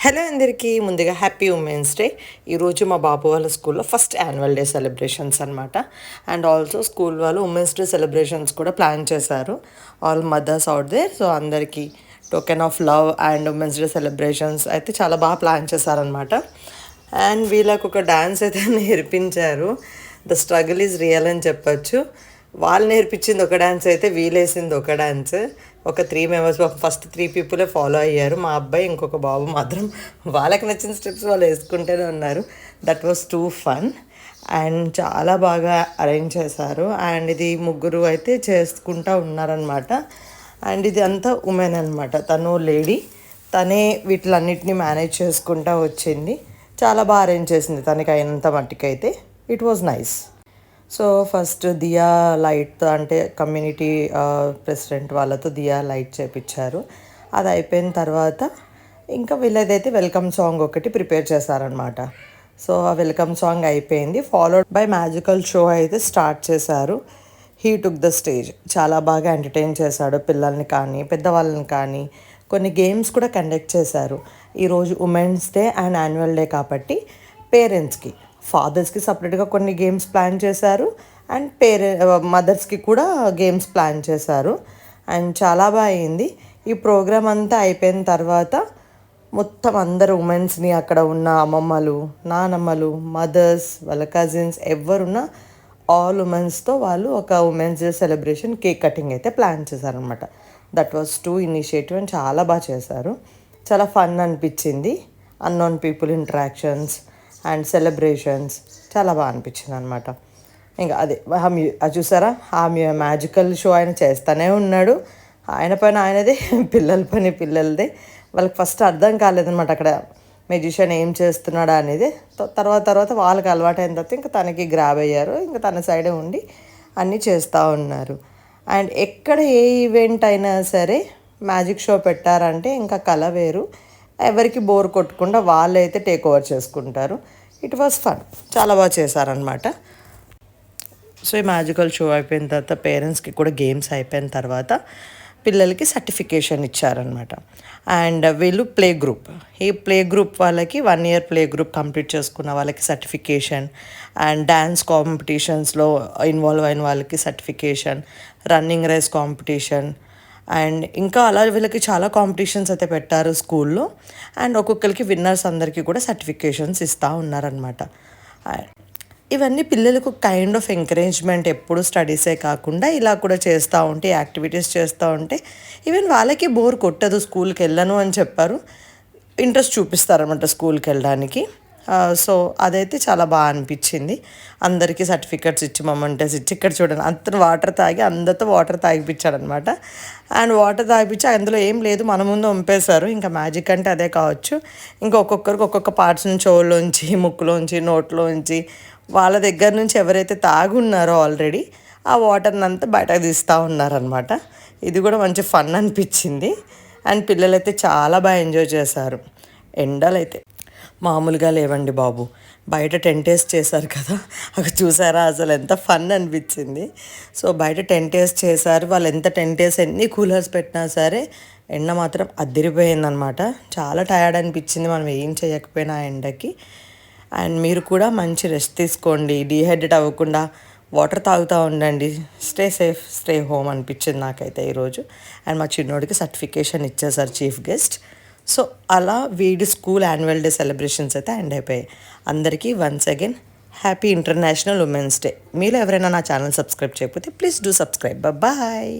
Hello అందరికీ ముందుగా happy women's day. ఈరోజు మా బాబు వాళ్ళ స్కూల్లో ఫస్ట్ యాన్యువల్ డే సెలబ్రేషన్స్ అనమాట. అండ్ ఆల్సో స్కూల్ వాళ్ళు ఉమెన్స్ డే సెలబ్రేషన్స్ కూడా ప్లాన్ చేశారు. All mothers out there. So అందరికీ token of love and women's day celebrations అయితే చాలా బాగా ప్లాన్ చేశారనమాట. అండ్ వీళ్ళకు ఒక డ్యాన్స్ అయితే నేర్పించారు. ద స్ట్రగుల్ ఈజ్ రియల్ అని చెప్పచ్చు. వాళ్ళు నేర్పించింది ఒక డ్యాన్స్ అయితే వీలేసింది ఒక డ్యాన్స్. ఒక 3 మెంబర్స్ ఫస్ట్ 3 పీపులే ఫాలో అయ్యారు. మా అబ్బాయి ఇంకొక బాబు మాత్రం వాళ్ళకి నచ్చిన స్టెప్స్ వాళ్ళు వేసుకుంటూనే ఉన్నారు. That was two fun. And చాలా బాగా అరేంజ్ చేశారు. అండ్ ఇది ముగ్గురు అయితే చేసుకుంటూ ఉన్నారనమాట. అండ్ ఇది అంతా ఉమెన్ అనమాట. తను లేడీ, తనే వీటిలన్నిటిని మేనేజ్ చేసుకుంటూ వచ్చింది. చాలా బాగా అరేంజ్ చేసింది తనకి అయినంత మట్టికైతే. It was nice. So first diya light అంటే కమ్యూనిటీ ప్రెసిడెంట్ వాళ్ళతో దియా లైట్ చేపించారు. అది అయిపోయిన తర్వాత ఇంకా వీళ్ళదైతే వెల్కమ్ సాంగ్ ఒకటి ప్రిపేర్ చేశారనమాట. సో ఆ వెల్కమ్ సాంగ్ అయిపోయింది. ఫాలోడ్ బై మ్యాజికల్ షో అయితే స్టార్ట్ చేశారు. He took the stage. చాలా బాగా ఎంటర్టైన్ చేశాడు పిల్లల్ని కానీ పెద్దవాళ్ళని కానీ. కొన్ని గేమ్స్ కూడా కండక్ట్ చేశారు. ఈరోజు women's day and annual day కాబట్టి పేరెంట్స్కి, ఫాదర్స్కి సపరేట్గా కొన్ని గేమ్స్ ప్లాన్ చేశారు. అండ్ మదర్స్కి కూడా గేమ్స్ ప్లాన్ చేశారు. అండ్ చాలా బాగా అయింది. ఈ ప్రోగ్రామ్ అంతా అయిపోయిన తర్వాత మొత్తం అందరు ఉమెన్స్ని, అక్కడ ఉన్న అమ్మమ్మలు, నానమ్మలు, మదర్స్, వాళ్ళ కజిన్స్ ఎవరున్నా ఆల్ ఉమెన్స్తో వాళ్ళు ఒక women's day celebration cake cutting అయితే ప్లాన్ చేశారనమాట. That was two initiative and చాలా బాగా చేశారు. చాలా ఫన్ అనిపించింది. Unknown people interactions and celebrations చాలా బాగా అనిపించింది అనమాట. ఇంకా అదే అది చూసారా, ఆ మ్యాజికల్ షో ఆయన చేస్తూనే ఉన్నాడు. ఆయన పైన ఆయనదే, పిల్లల పని పిల్లలదే. వాళ్ళకి ఫస్ట్ అర్థం కాలేదనమాట అక్కడ మెజిషియన్ ఏం చేస్తున్నాడా అనేది. తర్వాత వాళ్ళకి అలవాటు అయిన తర్వాత ఇంకా తనకి గ్రాబ్ అయ్యారు. ఇంకా తన సైడే ఉండి అన్నీ చేస్తూ ఉన్నారు. అండ్ ఎక్కడ ఏ ఈవెంట్ అయినా సరే మ్యాజిక్ షో పెట్టారంటే ఇంకా కళ వేరు. ఎవరికి బోర్ కొట్టకుండా వాళ్ళైతే టేక్ ఓవర్ చేసుకుంటారు. It was fun. చాలా బాగా చేశారనమాట. సో ఈ మ్యాజికల్ షో అయిపోయిన తర్వాత పేరెంట్స్కి కూడా గేమ్స్ అయిపోయిన తర్వాత పిల్లలకి సర్టిఫికేషన్ ఇచ్చారనమాట. అండ్ వీళ్ళు ప్లే గ్రూప్, ఈ ప్లే గ్రూప్ వాళ్ళకి 1 year ప్లే గ్రూప్ కంప్లీట్ చేసుకున్న వాళ్ళకి సర్టిఫికేషన్, అండ్ డ్యాన్స్ కాంపిటీషన్స్లో ఇన్వాల్వ్ అయిన వాళ్ళకి certification, running race competition, and ఇంకా అలా వీళ్ళకి చాలా కాంపిటీషన్స్ అయితే పెట్టారు స్కూల్లో. అండ్ ఒక్కొక్కరికి విన్నర్స్ అందరికీ కూడా సర్టిఫికేషన్స్ ఇస్తూ ఉన్నారనమాట. ఇవన్నీ పిల్లలకు కైండ్ ఆఫ్ ఎంకరేజ్మెంట్. ఎప్పుడు స్టడీసే కాకుండా ఇలా కూడా చేస్తూ ఉంటే, యాక్టివిటీస్ చేస్తూ ఉంటే ఈవెన్ వాళ్ళకి బోర్ కొట్టదు. స్కూల్కి వెళ్ళను అని చెప్పారు, ఇంట్రెస్ట్ చూపిస్తారనమాట స్కూల్కి వెళ్ళడానికి. సో అదైతే చాలా బాగా అనిపించింది. అందరికీ సర్టిఫికెట్స్ ఇచ్చి మొమెంటస్ ఇచ్చి, ఇక్కడ చూడండి అంత వాటర్ తాగి అందరితో వాటర్ తాగిపించాడనమాట. అండ్ వాటర్ తాగిపించి అందులో ఏం లేదు మన ముందు వంపేశారు. ఇంకా మ్యాజిక్ అంటే అదే కావచ్చు. ఇంకా ఒక్కొక్కరికి ఒక్కొక్క పార్ట్స్ని చెవుల్లోంచి, ముక్కులోంచి, నోట్లోంచి, వాళ్ళ దగ్గర నుంచి ఎవరైతే తాగున్నారో ఆల్రెడీ ఆ వాటర్ని అంతా బయటకు తీస్తూ ఉన్నారనమాట. ఇది కూడా మంచి ఫన్ అనిపించింది. అండ్ పిల్లలైతే చాలా బాగా ఎంజాయ్ చేశారు. ఎండలైతే మామూలుగా లేవండి బాబు. బయట టెంట్ వేసి చేశారు కదా, అక్కడ చూసారా అసలు ఎంత ఫన్ అనిపించింది. సో బయట టెంట్ వేసి చేశారు. వాళ్ళు ఎంత టెంట్ వేసి ఎన్ని కూలర్స్ పెట్టినా సరే ఎండ మాత్రం అదిరిపోయిందనమాట. చాలా టయర్డ్ అనిపించింది మనం ఏం చేయకపోయినా ఎండకి. అండ్ మీరు కూడా మంచి రెస్ట్ తీసుకోండి, డీహైడ్రేట్ అవ్వకుండా వాటర్ తాగుతూ ఉండండి. స్టే సేఫ్, స్టే హోమ్ అనిపించింది నాకైతే ఈరోజు. అండ్ మా చిన్నోడికి సర్టిఫికేషన్ ఇచ్చేసారు చీఫ్ గెస్ట్. సో అలా వీడి స్కూల్ యాన్యువల్ డే సెలబ్రేషన్స్ అయితే ఎండ్ అయిపోయాయి. అందరికీ once again happy international women's day. మీలో ఎవరైనా నా ఛానల్ సబ్స్క్రైబ్ చేయకపోతే ప్లీజ్ డూ సబ్స్క్రైబ్. బాయ్.